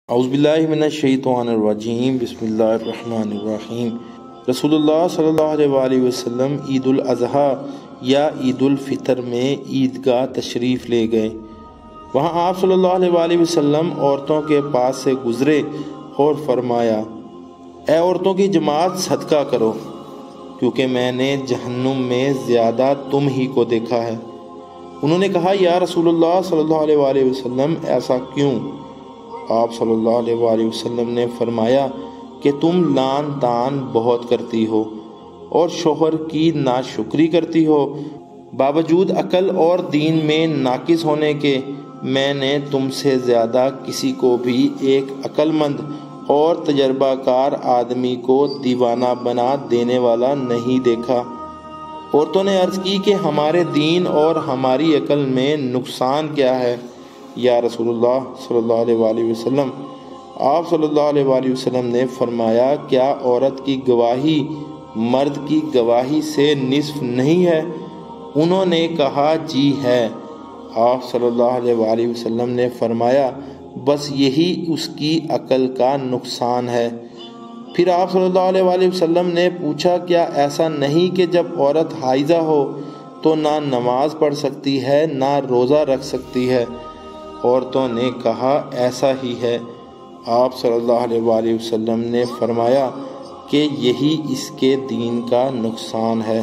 اعوذ باللہ من الشیطان الرجیم بسم اللہ الرحمن الرحیم۔ رسول اللہ صلی اللہ علیہ وآلہ وسلم عید الاضحیٰ یا عید الفطر میں عیدگاہ تشریف لے گئے۔ وہاں آپ صلی اللہ علیہ وآلہ وسلم عورتوں کے پاس سے گزرے اور فرمایا، اے عورتوں کی جماعت صدقہ کرو، کیونکہ میں نے جہنم میں زیادہ تم ہی کو دیکھا ہے۔ انہوں نے کہا، یا رسول اللہ صلی اللہ علیہ وآلہ وسلم ایسا کیوں؟ آپ صلی اللہ علیہ وآلہ وسلم نے فرمایا کہ تم لان تان بہت کرتی ہو اور شوہر کی ناشکری کرتی ہو۔ باوجود عقل اور دین میں ناقص ہونے کے میں نے تم سے زیادہ کسی کو بھی ایک عقل مند اور تجربہ کار آدمی کو دیوانہ بنا دینے والا نہیں دیکھا۔ عورتوں نے عرض کی کہ ہمارے دین اور ہماری عقل میں نقصان کیا ہے یا رسول اللہ صلی اللہ علیہ وآلہ وسلم؟ آپ صلی اللہ علیہ وآلہ وسلم نے فرمایا، کیا عورت کی گواہی مرد کی گواہی سے نصف نہیں ہے؟ انہوں نے کہا، جی ہے۔ آپ صلی اللہ علیہ وآلہ وسلم نے فرمایا، بس یہی اس کی عقل کا نقصان ہے۔ پھر آپ صلی اللہ علیہ وآلہ وسلم نے پوچھا، کیا ایسا نہیں کہ جب عورت حائضہ ہو تو نہ نماز پڑھ سکتی ہے نہ روزہ رکھ سکتی ہے؟ عورتوں نے کہا، ایسا ہی ہے۔ آپ صلی اللہ علیہ وآلہ وسلم نے فرمایا کہ یہی اس کے دین کا نقصان ہے۔